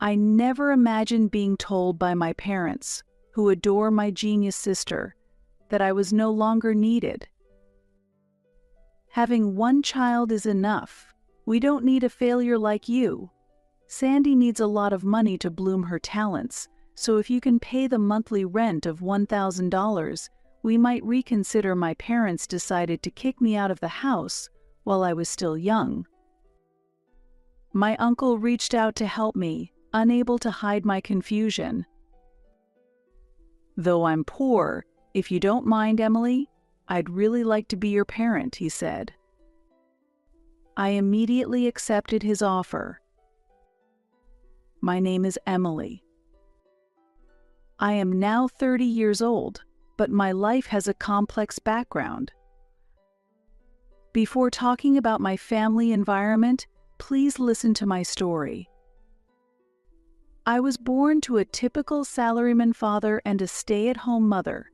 I never imagined being told by my parents, who adore my genius sister, that I was no longer needed. Having one child is enough. We don't need a failure like you. Sandy needs a lot of money to bloom her talents, so if you can pay the monthly rent of $1,000, we might reconsider. My parents decided to kick me out of the house while I was still young. My uncle reached out to help me, unable to hide my confusion. Though I'm poor, if you don't mind, Emily, I'd really like to be your parent, he said. I immediately accepted his offer. My name is Emily. I am now 30 years old, but my life has a complex background. Before talking about my family environment, please listen to my story. I was born to a typical salaryman father and a stay-at-home mother.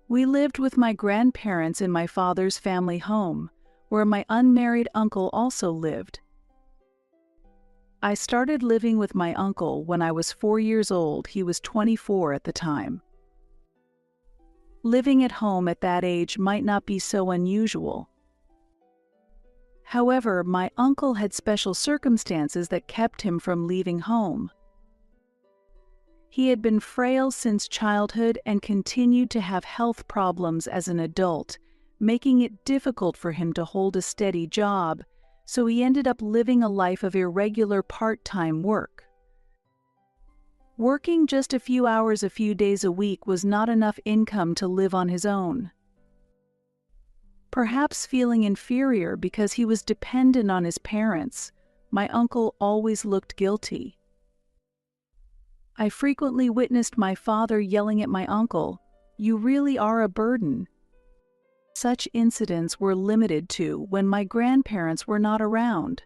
We lived with my grandparents in my father's family home, where my unmarried uncle also lived. I started living with my uncle when I was 4 years old. He was 24 at the time. Living at home at that age might not be so unusual. However, my uncle had special circumstances that kept him from leaving home. He had been frail since childhood and continued to have health problems as an adult, making it difficult for him to hold a steady job, so he ended up living a life of irregular part-time work. Working just a few hours a few days a week was not enough income to live on his own. Perhaps feeling inferior because he was dependent on his parents, my uncle always looked guilty. I frequently witnessed my father yelling at my uncle, "You really are a burden." Such incidents were limited to when my grandparents were not around.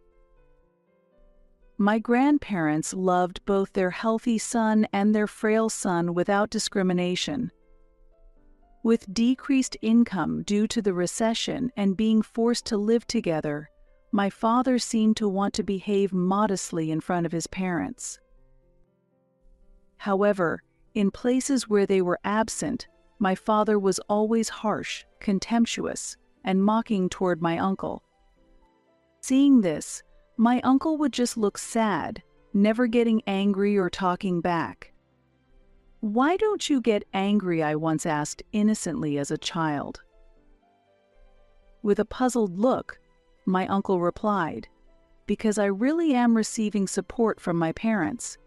My grandparents loved both their healthy son and their frail son without discrimination. With decreased income due to the recession and being forced to live together, my father seemed to want to behave modestly in front of his parents. However, in places where they were absent, my father was always harsh, contemptuous, and mocking toward my uncle. Seeing this, my uncle would just look sad, never getting angry or talking back. "Why don't you get angry?" I once asked innocently as a child. With a puzzled look, my uncle replied, "Because I really am receiving support from my parents."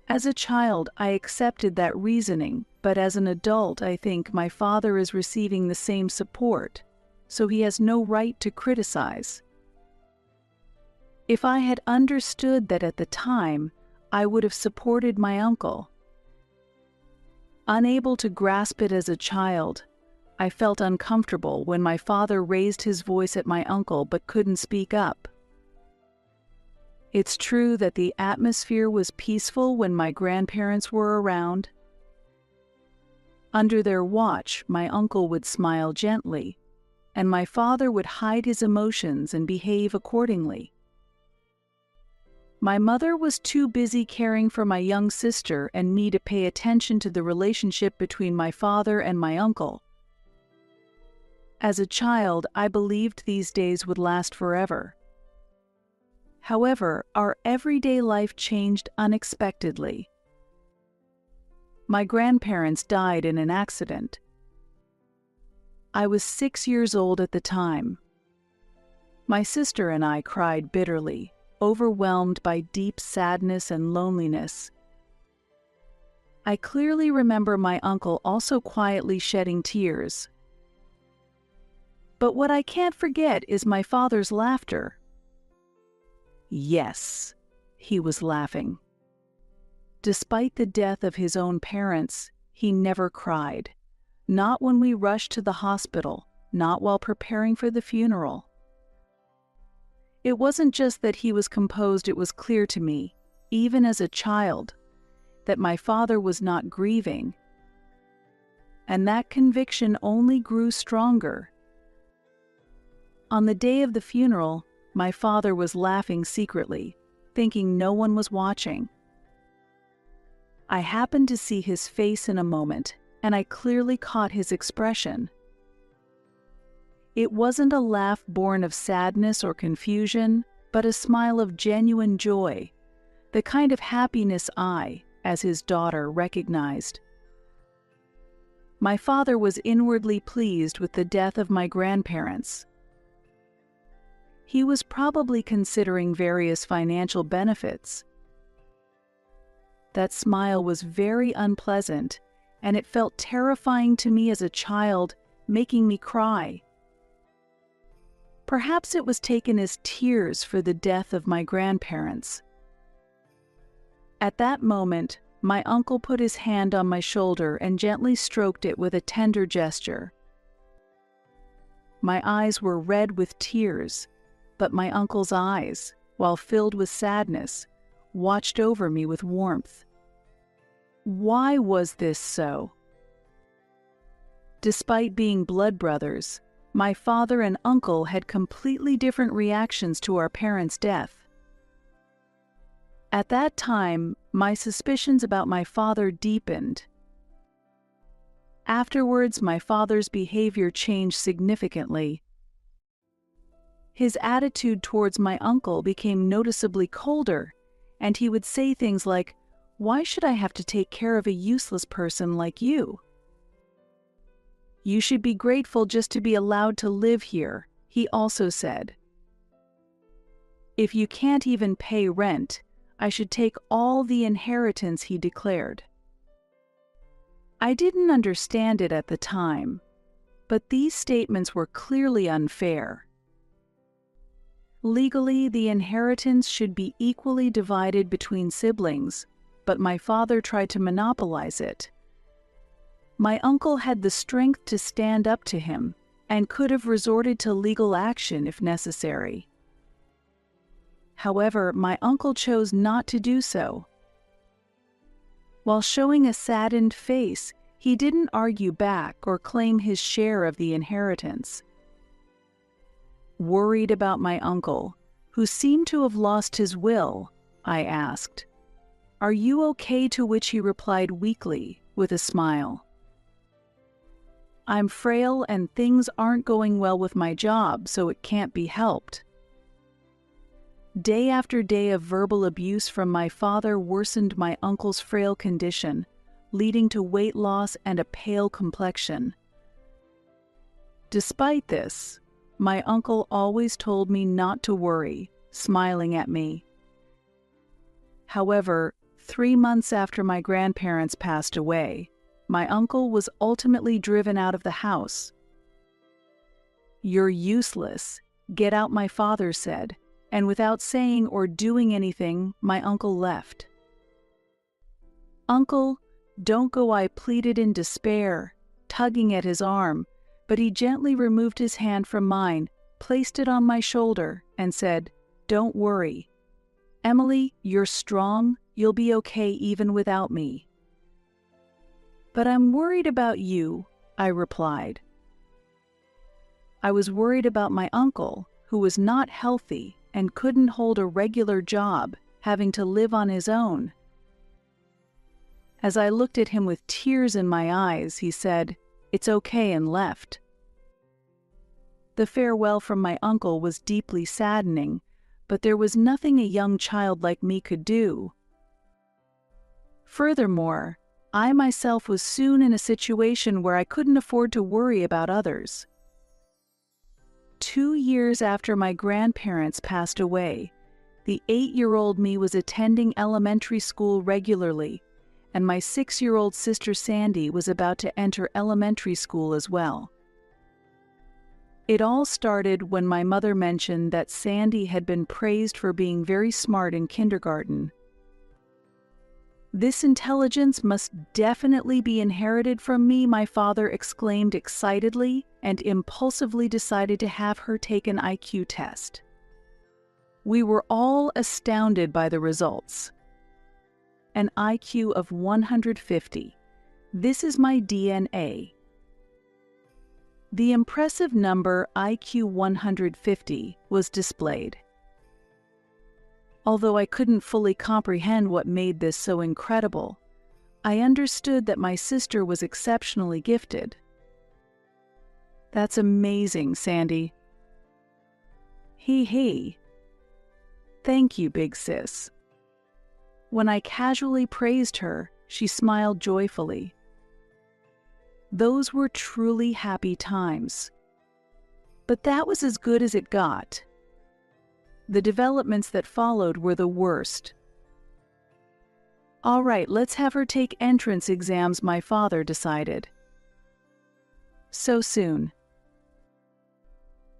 As a child, I accepted that reasoning, but as an adult, I think my father is receiving the same support, so he has no right to criticize. If I had understood that at the time, I would have supported my uncle. Unable to grasp it as a child, I felt uncomfortable when my father raised his voice at my uncle but couldn't speak up. It's true that the atmosphere was peaceful when my grandparents were around. Under their watch, my uncle would smile gently, and my father would hide his emotions and behave accordingly. My mother was too busy caring for my young sister and me to pay attention to the relationship between my father and my uncle. As a child, I believed these days would last forever. However, our everyday life changed unexpectedly. My grandparents died in an accident. I was 6 years old at the time. My sister and I cried bitterly, overwhelmed by deep sadness and loneliness. I clearly remember my uncle also quietly shedding tears. But what I can't forget is my father's laughter. Yes, he was laughing. Despite the death of his own parents, he never cried. Not when we rushed to the hospital, not while preparing for the funeral. It wasn't just that he was composed, it was clear to me, even as a child, that my father was not grieving. And that conviction only grew stronger. On the day of the funeral, my father was laughing secretly, thinking no one was watching. I happened to see his face in a moment, and I clearly caught his expression. It wasn't a laugh born of sadness or confusion, but a smile of genuine joy, the kind of happiness I, as his daughter, recognized. My father was inwardly pleased with the death of my grandparents. He was probably considering various financial benefits. That smile was very unpleasant, and it felt terrifying to me as a child, making me cry. Perhaps it was taken as tears for the death of my grandparents. At that moment, my uncle put his hand on my shoulder and gently stroked it with a tender gesture. My eyes were red with tears, but my uncle's eyes, while filled with sadness, watched over me with warmth. Why was this so? Despite being blood brothers, my father and uncle had completely different reactions to our parents' death. At that time, my suspicions about my father deepened. Afterwards, my father's behavior changed significantly. His attitude towards my uncle became noticeably colder, and he would say things like, "Why should I have to take care of a useless person like you? You should be grateful just to be allowed to live here," he also said. "If you can't even pay rent, I should take all the inheritance," he declared. I didn't understand it at the time, but these statements were clearly unfair. Legally, the inheritance should be equally divided between siblings, but my father tried to monopolize it. My uncle had the strength to stand up to him and could have resorted to legal action if necessary. However, my uncle chose not to do so. While showing a saddened face, he didn't argue back or claim his share of the inheritance. Worried about my uncle, who seemed to have lost his will, I asked, "Are you okay?" To which he replied weakly, with a smile, "I'm frail and things aren't going well with my job, so it can't be helped." Day after day of verbal abuse from my father worsened my uncle's frail condition, leading to weight loss and a pale complexion. Despite this, my uncle always told me not to worry, smiling at me. However, 3 months after my grandparents passed away, my uncle was ultimately driven out of the house. "You're useless. Get out," my father said, and without saying or doing anything, my uncle left. "Uncle, don't go," I pleaded in despair, tugging at his arm, but he gently removed his hand from mine, placed it on my shoulder, and said, "Don't worry. Emily, you're strong. You'll be okay even without me." "But I'm worried about you," I replied. I was worried about my uncle, who was not healthy and couldn't hold a regular job, having to live on his own. As I looked at him with tears in my eyes, he said, "It's okay," and left. The farewell from my uncle was deeply saddening, but there was nothing a young child like me could do. Furthermore, I myself was soon in a situation where I couldn't afford to worry about others. 2 years after my grandparents passed away, the 8-year-old me was attending elementary school regularly, and my 6-year-old sister Sandy was about to enter elementary school as well. It all started when my mother mentioned that Sandy had been praised for being very smart in kindergarten. "This intelligence must definitely be inherited from me," my father exclaimed excitedly, and impulsively decided to have her take an IQ test. We were all astounded by the results. An IQ of 150. This is my DNA. The impressive number IQ 150 was displayed. Although I couldn't fully comprehend what made this so incredible, I understood that my sister was exceptionally gifted. "That's amazing, Sandy." He. "Thank you, big sis." When I casually praised her, she smiled joyfully. Those were truly happy times. But that was as good as it got. The developments that followed were the worst. "All right, let's have her take entrance exams," my father decided. So soon.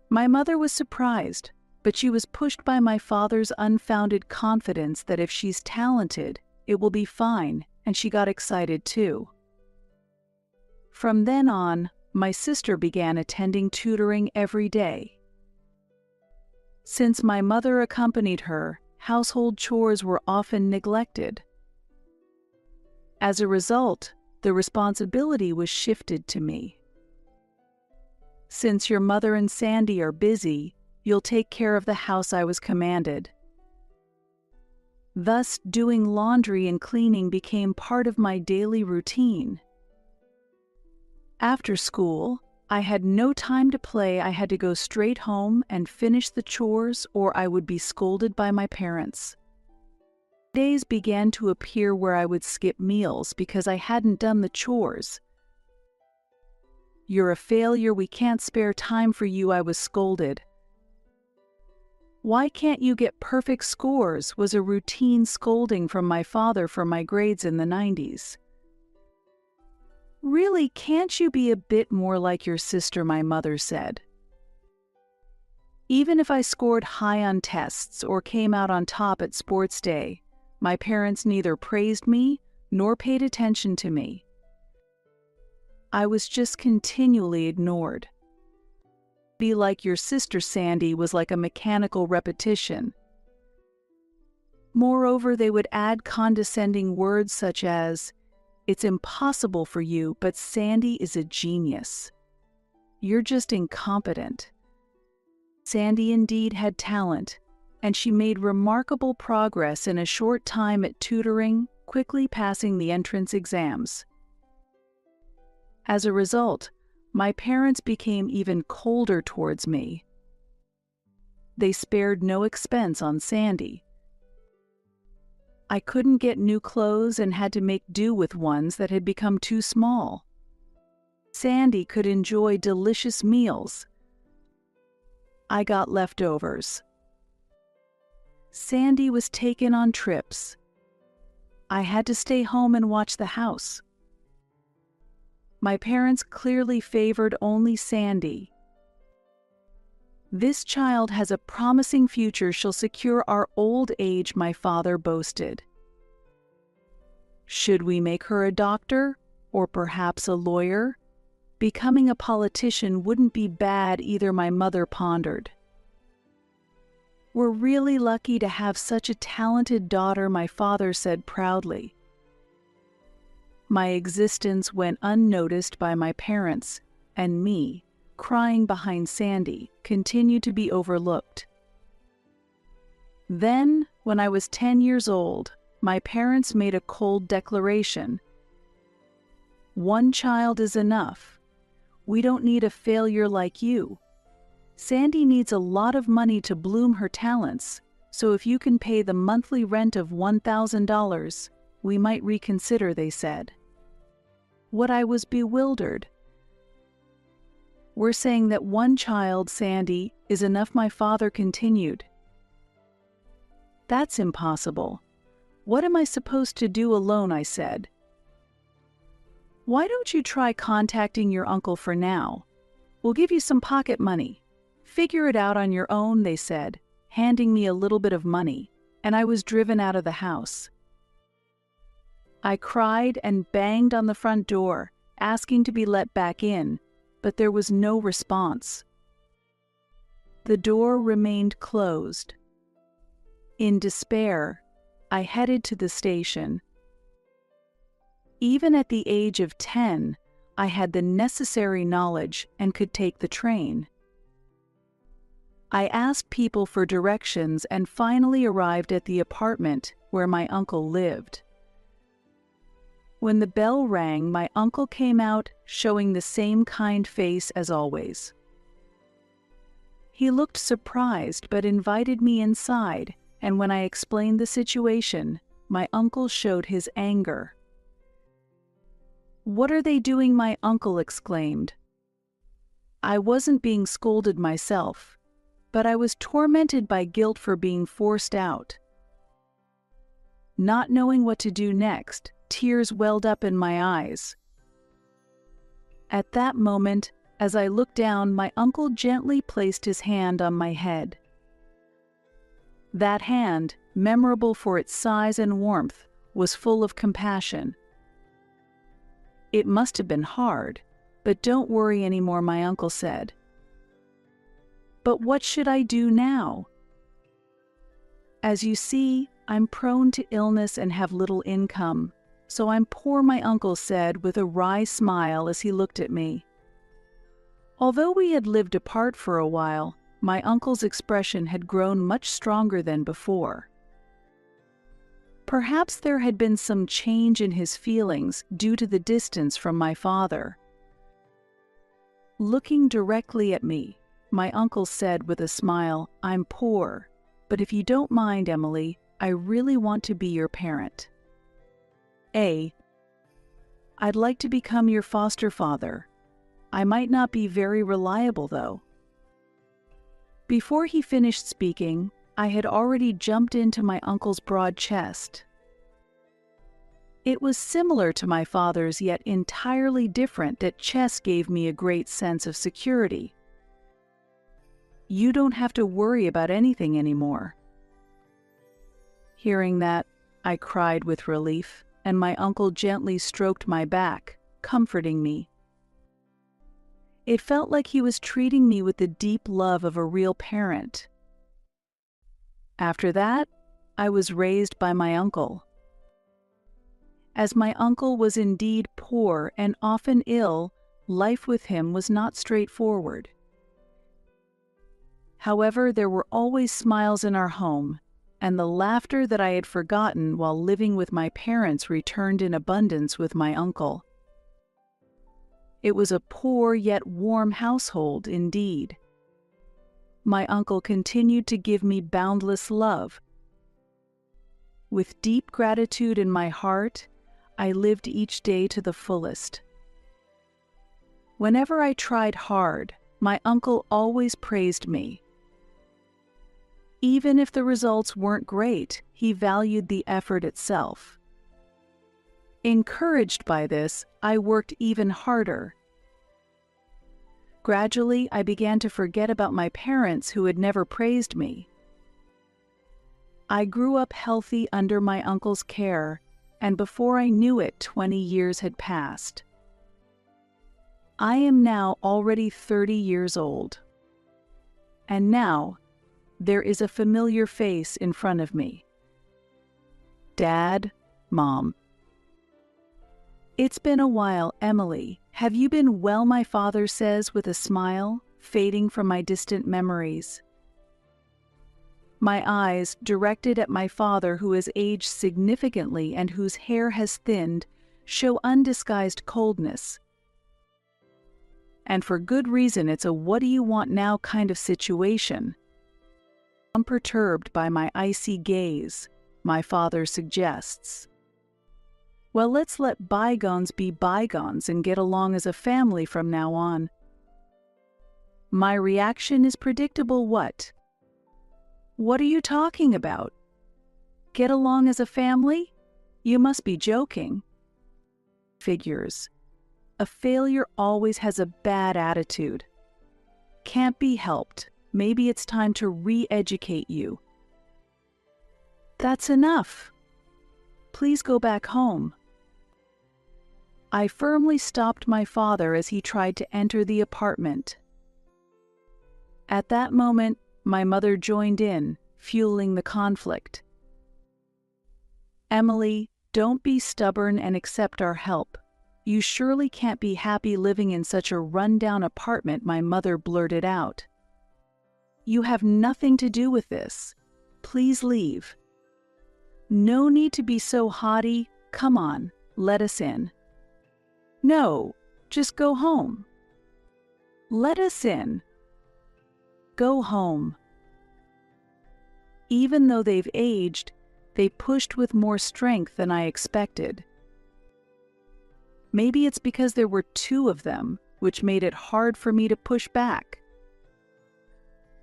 My mother was surprised, but she was pushed by my father's unfounded confidence that if she's talented, it will be fine, and she got excited too. From then on, my sister began attending tutoring every day. Since my mother accompanied her, household chores were often neglected. As a result, the responsibility was shifted to me. "Since your mother and Sandy are busy, you'll take care of the house," I was commanded. Thus, doing laundry and cleaning became part of my daily routine. After school, I had no time to play. I had to go straight home and finish the chores, or I would be scolded by my parents. Days began to appear where I would skip meals because I hadn't done the chores. "You're a failure, we can't spare time for you," I was scolded. "Why can't you get perfect scores?" was a routine scolding from my father for my grades in the 90s. "Really, can't you be a bit more like your sister?" my mother said. Even if I scored high on tests or came out on top at sports day, my parents neither praised me nor paid attention to me. I was just continually ignored. "Be like your sister, Sandy," was like a mechanical repetition. Moreover, they would add condescending words such as, "It's impossible for you, but Sandy is a genius. You're just incompetent." Sandy indeed had talent, and she made remarkable progress in a short time at tutoring, quickly passing the entrance exams. As a result, my parents became even colder towards me. They spared no expense on Sandy. I couldn't get new clothes and had to make do with ones that had become too small. Sandy could enjoy delicious meals. I got leftovers. Sandy was taken on trips. I had to stay home and watch the house. My parents clearly favored only Sandy. "This child has a promising future. She'll secure our old age," my father boasted. Should we make her a doctor, or perhaps a lawyer? Becoming a politician wouldn't be bad either, my mother pondered. "We're really lucky to have such a talented daughter," my father said proudly. My existence went unnoticed by my parents, and me, crying behind Sandy, continued to be overlooked. Then, when I was 10 years old, my parents made a cold declaration. "One child is enough. We don't need a failure like you. Sandy needs a lot of money to bloom her talents, so if you can pay the monthly rent of $1,000, we might reconsider," they said. What I was bewildered. "We're saying that one child, Sandy, is enough," my father continued. "That's impossible. What am I supposed to do alone?" I said. "Why don't you try contacting your uncle for now? We'll give you some pocket money. Figure it out on your own," they said, handing me a little bit of money, and I was driven out of the house. I cried and banged on the front door, asking to be let back in, but there was no response. The door remained closed. In despair, I headed to the station. Even at the age of 10, I had the necessary knowledge and could take the train. I asked people for directions and finally arrived at the apartment where my uncle lived. When the bell rang, my uncle came out, showing the same kind face as always. He looked surprised but invited me inside, and when I explained the situation, my uncle showed his anger. "What are they doing?" my uncle exclaimed. I wasn't being scolded myself, but I was tormented by guilt for being forced out. Not knowing what to do next, tears welled up in my eyes. At that moment, as I looked down, my uncle gently placed his hand on my head. That hand, memorable for its size and warmth, was full of compassion. "It must have been hard, but don't worry anymore," my uncle said. "But what should I do now?" "As you see, I'm prone to illness and have little income, so I'm poor," my uncle said with a wry smile as he looked at me. Although we had lived apart for a while, my uncle's expression had grown much stronger than before. Perhaps there had been some change in his feelings due to the distance from my father. Looking directly at me, my uncle said with a smile, "I'm poor, but if you don't mind, Emily, I really want to be your parent. I'd like to become your foster father. I might not be very reliable, though." Before he finished speaking, I had already jumped into my uncle's broad chest. It was similar to my father's, yet entirely different. That chest gave me a great sense of security. "You don't have to worry about anything anymore." Hearing that, I cried with relief, and my uncle gently stroked my back, comforting me. It felt like he was treating me with the deep love of a real parent. After that, I was raised by my uncle. As my uncle was indeed poor and often ill, life with him was not straightforward. However, there were always smiles in our home, and the laughter that I had forgotten while living with my parents returned in abundance with my uncle. It was a poor yet warm household indeed. My uncle continued to give me boundless love. With deep gratitude in my heart, I lived each day to the fullest. Whenever I tried hard, my uncle always praised me. Even if the results weren't great, he valued the effort itself. Encouraged by this, I worked even harder. Gradually, I began to forget about my parents who had never praised me. I grew up healthy under my uncle's care, and before I knew it, 20 years had passed. I am now already 30 years old. And now, there is a familiar face in front of me. Dad, Mom. "It's been a while, Emily. Have you been well?" my father says with a smile, fading from my distant memories. My eyes, directed at my father, who has aged significantly and whose hair has thinned, show undisguised coldness. And for good reason. It's a "what do you want now" kind of situation. Unperturbed by my icy gaze, my father suggests, "Well, let's let bygones be bygones and get along as a family from now on." My reaction is predictable. What are you talking about? Get along as a family? You must be joking. Figures. A failure always has a bad attitude. Can't be helped. Maybe it's time to re-educate you. That's enough. Please go back home. I firmly stopped my father as he tried to enter the apartment. At that moment, my mother joined in, fueling the conflict. "Emily, don't be stubborn and accept our help. You surely can't be happy living in such a run-down apartment," my mother blurted out. You have nothing to do with this. Please leave. No need to be so haughty. Come on, let us in. No, just go home. Let us in. Go home. Even though they've aged, they pushed with more strength than I expected. Maybe it's because there were two of them, which made it hard for me to push back.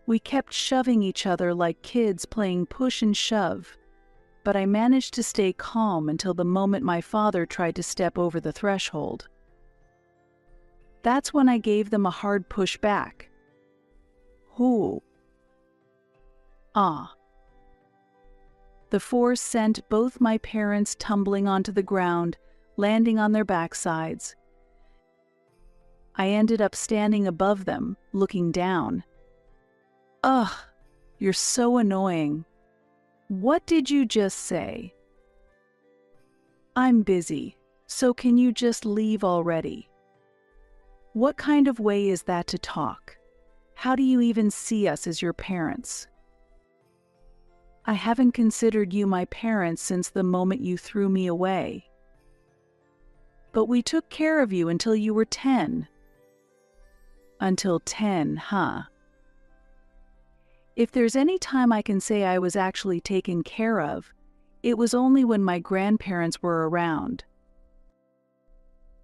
We kept shoving each other like kids playing push and shove, but I managed to stay calm until the moment my father tried to step over the threshold. That's when I gave them a hard push back. Who? Ah. The force sent both my parents tumbling onto the ground, landing on their backsides. I ended up standing above them, looking down. Ugh, you're so annoying. What did you just say? I'm busy, so can you just leave already? What kind of way is that to talk? How do you even see us as your parents? I haven't considered you my parents since the moment you threw me away. But we took care of you until you were 10. Until 10, huh? If there's any time I can say I was actually taken care of, it was only when my grandparents were around.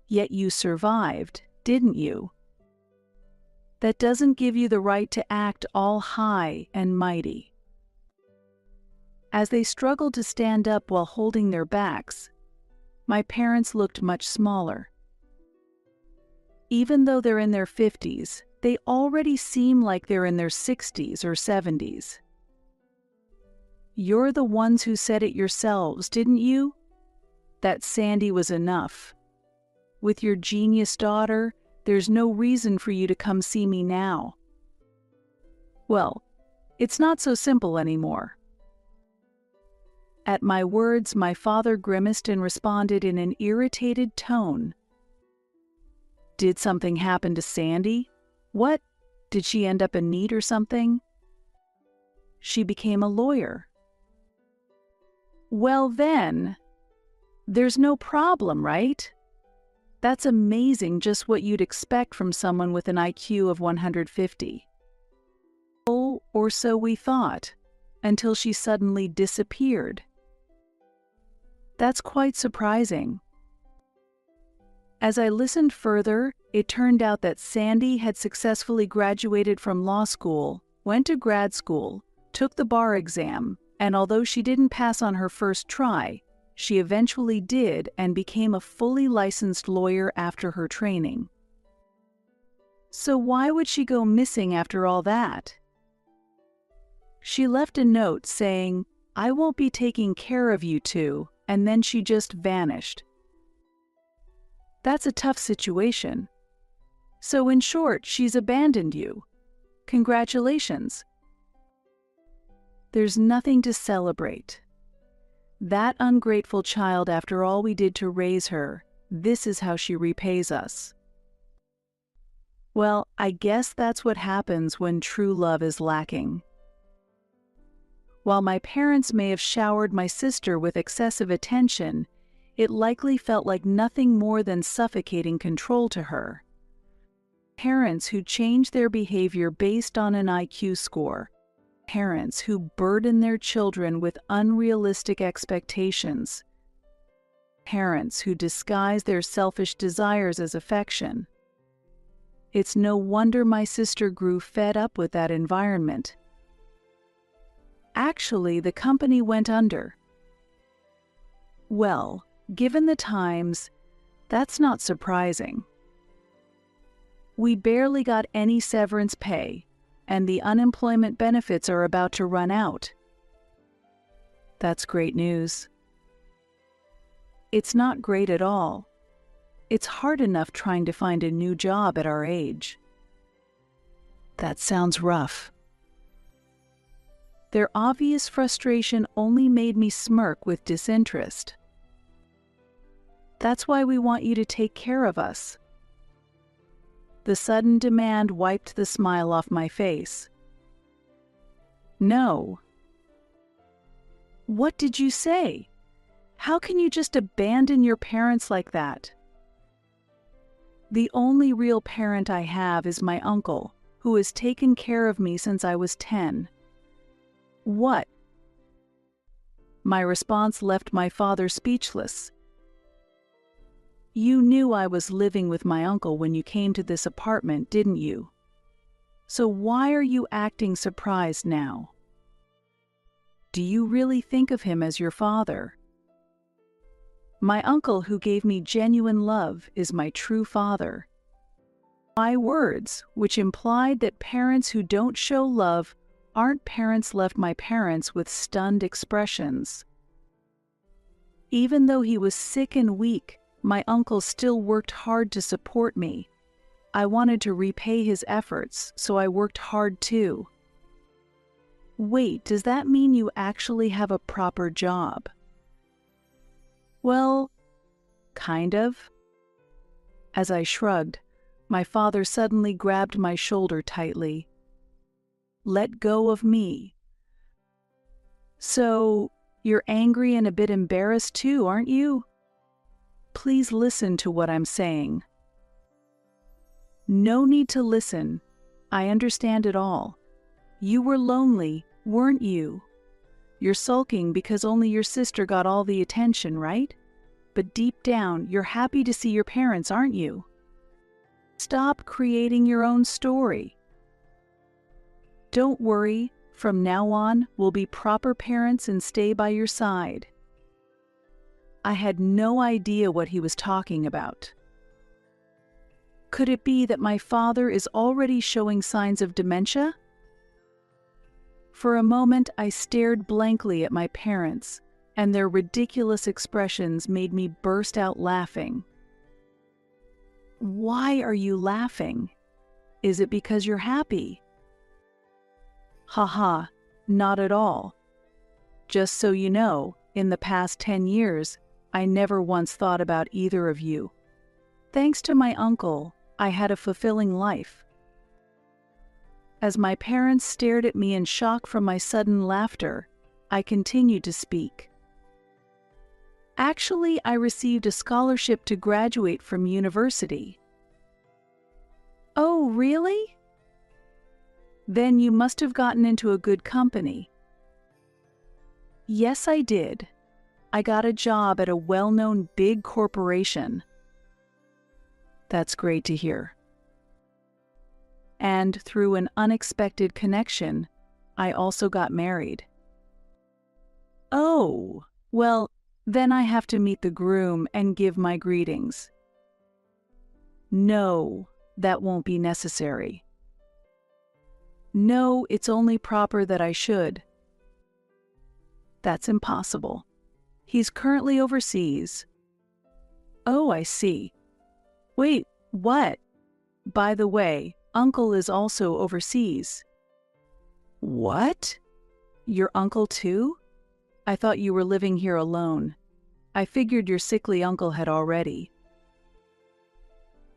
Yet you survived, didn't you? That doesn't give you the right to act all high and mighty. As they struggled to stand up while holding their backs, my parents looked much smaller. Even though they're in their 50s, they already seem like they're in their 60s or 70s. You're the ones who said it yourselves, didn't you? That Sandy was enough. With your genius daughter, there's no reason for you to come see me now. Well, it's not so simple anymore. At my words, my father grimaced and responded in an irritated tone. Did something happen to Sandy? What? Did she end up in need or something? She became a lawyer. Well then, there's no problem, right? That's amazing, just what you'd expect from someone with an IQ of 150. Oh, or so we thought, until she suddenly disappeared. That's quite surprising. As I listened further, it turned out that Sandy had successfully graduated from law school, went to grad school, took the bar exam, and although she didn't pass on her first try, she eventually did and became a fully licensed lawyer after her training. So why would she go missing after all that? She left a note saying, "I won't be taking care of you two," and then she just vanished. That's a tough situation. So in short, she's abandoned you. Congratulations. There's nothing to celebrate. That ungrateful child, after all we did to raise her, this is how she repays us. Well, I guess that's what happens when true love is lacking. While my parents may have showered my sister with excessive attention, it likely felt like nothing more than suffocating control to her. Parents who change their behavior based on an IQ score. Parents who burden their children with unrealistic expectations. Parents who disguise their selfish desires as affection. It's no wonder my sister grew fed up with that environment. Actually, the company went under. Well, given the times, that's not surprising. We barely got any severance pay, and the unemployment benefits are about to run out. That's great news. It's not great at all. It's hard enough trying to find a new job at our age. That sounds rough. Their obvious frustration only made me smirk with disinterest. That's why we want you to take care of us. The sudden demand wiped the smile off my face. No. What did you say? How can you just abandon your parents like that? The only real parent I have is my uncle, who has taken care of me since I was 10. What? My response left my father speechless. You knew I was living with my uncle when you came to this apartment, didn't you? So why are you acting surprised now? Do you really think of him as your father? My uncle, who gave me genuine love, is my true father. My words, which implied that parents who don't show love aren't parents, left my parents with stunned expressions. Even though he was sick and weak, my uncle still worked hard to support me. I wanted to repay his efforts, so I worked hard too. Wait, does that mean you actually have a proper job? Well, kind of. As I shrugged, my father suddenly grabbed my shoulder tightly. Let go of me. So, you're angry and a bit embarrassed too, aren't you? Please listen to what I'm saying. No need to listen. I understand it all. You were lonely, weren't you? You're sulking because only your sister got all the attention, right? But deep down, you're happy to see your parents, aren't you? Stop creating your own story. Don't worry, from now on, we'll be proper parents and stay by your side. I had no idea what he was talking about. Could it be that my father is already showing signs of dementia? For a moment, I stared blankly at my parents, and their ridiculous expressions made me burst out laughing. Why are you laughing? Is it because you're happy? Haha, not at all. Just so you know, in the past 10 years, I never once thought about either of you. Thanks to my uncle, I had a fulfilling life. As my parents stared at me in shock from my sudden laughter, I continued to speak. Actually, I received a scholarship to graduate from university. Oh, really? Then you must have gotten into a good company. Yes, I did. I got a job at a well-known big corporation. That's great to hear. And through an unexpected connection, I also got married. Oh, well, then I have to meet the groom and give my greetings. No, that won't be necessary. No, it's only proper that I should. That's impossible. He's currently overseas. Oh, I see. Wait, what? By the way, Uncle is also overseas. What? Your uncle too? I thought you were living here alone. I figured your sickly uncle had already.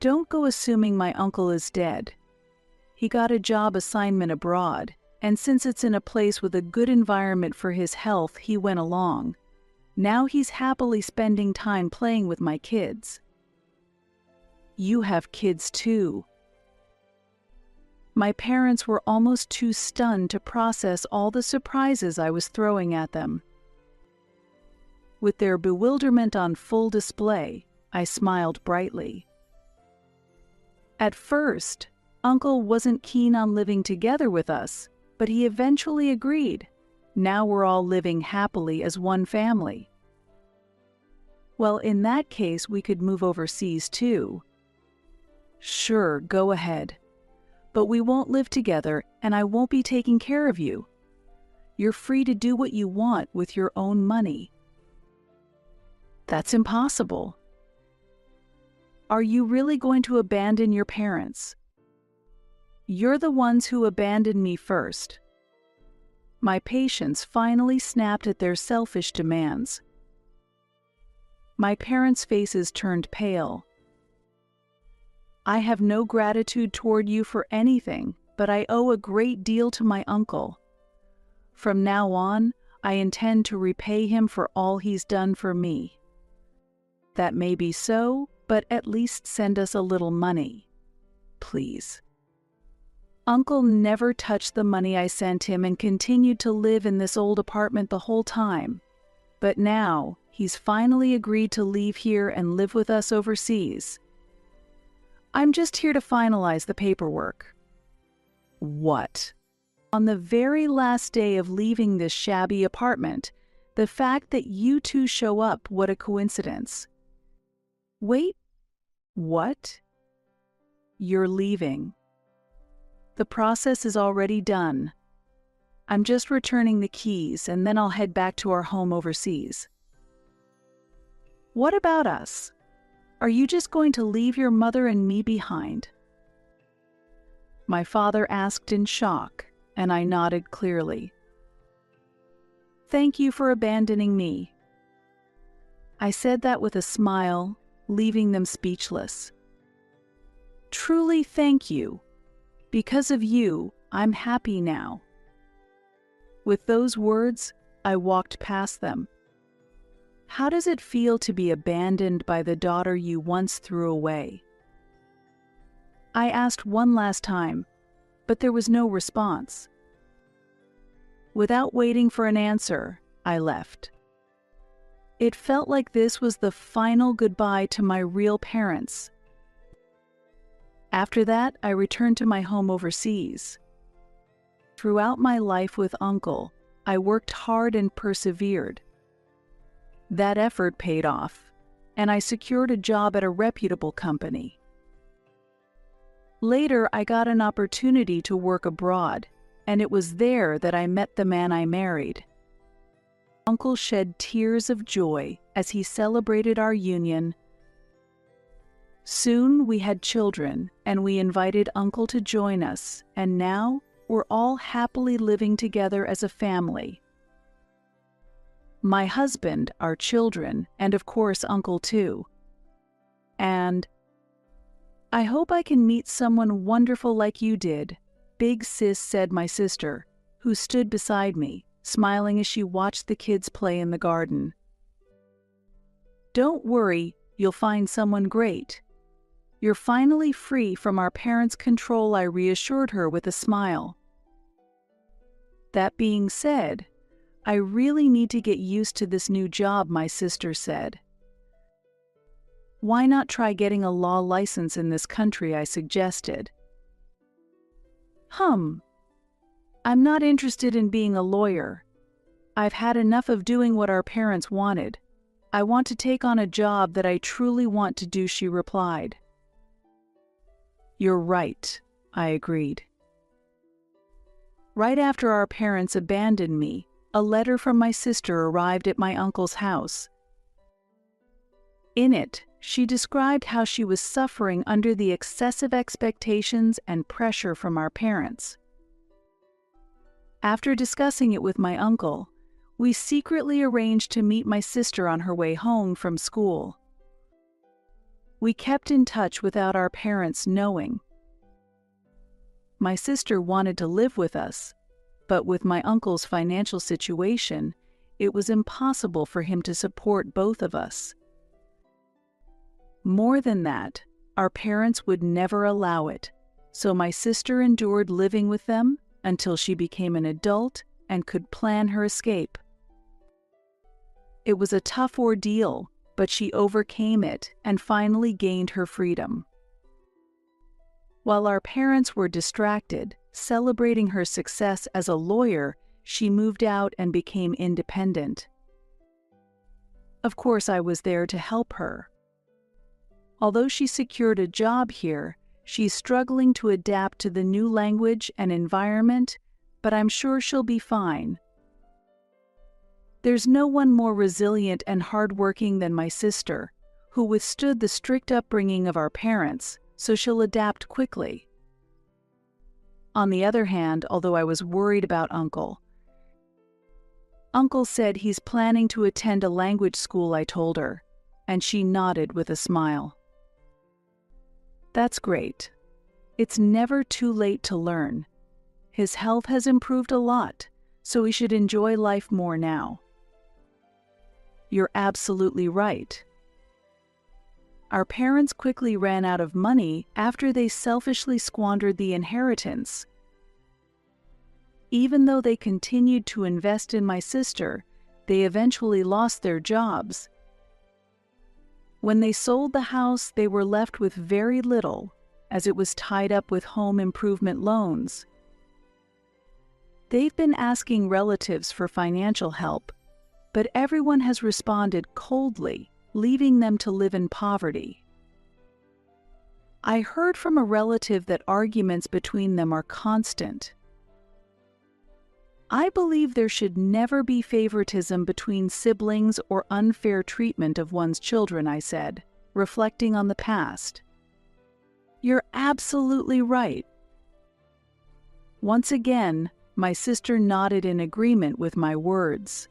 Don't go assuming my uncle is dead. He got a job assignment abroad, and since it's in a place with a good environment for his health, he went along. Now he's happily spending time playing with my kids. You have kids too. My parents were almost too stunned to process all the surprises I was throwing at them. With their bewilderment on full display, I smiled brightly. At first, Uncle wasn't keen on living together with us, but he eventually agreed. Now we're all living happily as one family. Well, in that case, we could move overseas too. Sure, go ahead. But we won't live together, and I won't be taking care of you. You're free to do what you want with your own money. That's impossible. Are you really going to abandon your parents? You're the ones who abandoned me first. My patience finally snapped at their selfish demands. My parents' faces turned pale. I have no gratitude toward you for anything, but I owe a great deal to my uncle. From now on, I intend to repay him for all he's done for me. That may be so, but at least send us a little money, please." Uncle never touched the money I sent him and continued to live in this old apartment the whole time. But now, he's finally agreed to leave here and live with us overseas. I'm just here to finalize the paperwork. What? On the very last day of leaving this shabby apartment, the fact that you two show up, what a coincidence. Wait, what? You're leaving. The process is already done. I'm just returning the keys and then I'll head back to our home overseas. What about us? Are you just going to leave your mother and me behind? My father asked in shock, and I nodded clearly. Thank you for abandoning me. I said that with a smile, leaving them speechless. Truly thank you. Because of you, I'm happy now. With those words, I walked past them. How does it feel to be abandoned by the daughter you once threw away? I asked one last time, but there was no response. Without waiting for an answer, I left. It felt like this was the final goodbye to my real parents. After that, I returned to my home overseas. Throughout my life with Uncle, I worked hard and persevered. That effort paid off, and I secured a job at a reputable company. Later, I got an opportunity to work abroad, and it was there that I met the man I married. Uncle shed tears of joy as he celebrated our union. Soon we had children, and we invited Uncle to join us, and now we're all happily living together as a family. My husband, our children, and of course Uncle too. And I hope I can meet someone wonderful like you did, Big Sis said, my sister, who stood beside me, smiling as she watched the kids play in the garden. Don't worry, you'll find someone great. You're finally free from our parents' control, I reassured her with a smile. That being said, I really need to get used to this new job, my sister said. Why not try getting a law license in this country, I suggested. I'm not interested in being a lawyer. I've had enough of doing what our parents wanted. I want to take on a job that I truly want to do, she replied. You're right, I agreed. Right after our parents abandoned me, a letter from my sister arrived at my uncle's house. In it, she described how she was suffering under the excessive expectations and pressure from our parents. After discussing it with my uncle, we secretly arranged to meet my sister on her way home from school. We kept in touch without our parents knowing. My sister wanted to live with us, but with my uncle's financial situation, it was impossible for him to support both of us. More than that, our parents would never allow it, so my sister endured living with them until she became an adult and could plan her escape. It was a tough ordeal, but she overcame it and finally gained her freedom. While our parents were distracted, celebrating her success as a lawyer, she moved out and became independent. Of course, I was there to help her. Although she secured a job here, she's struggling to adapt to the new language and environment, but I'm sure she'll be fine. There's no one more resilient and hardworking than my sister, who withstood the strict upbringing of our parents, so she'll adapt quickly. On the other hand, although I was worried about Uncle said he's planning to attend a language school, I told her, and she nodded with a smile. That's great. It's never too late to learn. His health has improved a lot, so we should enjoy life more now. You're absolutely right. Our parents quickly ran out of money after they selfishly squandered the inheritance. Even though they continued to invest in my sister, they eventually lost their jobs. When they sold the house, they were left with very little, as it was tied up with home improvement loans. They've been asking relatives for financial help, but everyone has responded coldly, leaving them to live in poverty. I heard from a relative that arguments between them are constant. I believe there should never be favoritism between siblings or unfair treatment of one's children, I said, reflecting on the past. You're absolutely right. Once again, my sister nodded in agreement with my words.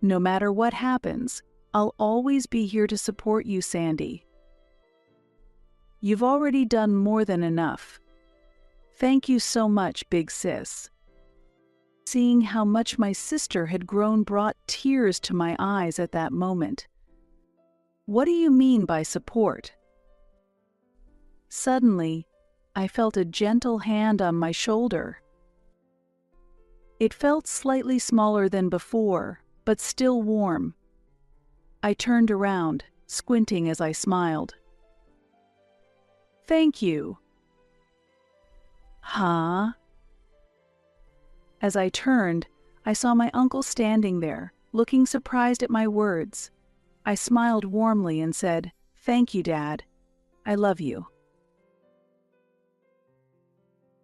No matter what happens, I'll always be here to support you, Sandy. You've already done more than enough. Thank you so much, big sis. Seeing how much my sister had grown brought tears to my eyes at that moment. What do you mean by support? Suddenly, I felt a gentle hand on my shoulder. It felt slightly smaller than before, but still warm. I turned around, squinting as I smiled. Thank you. Huh? As I turned, I saw my uncle standing there, looking surprised at my words. I smiled warmly and said, "Thank you, Dad. I love you."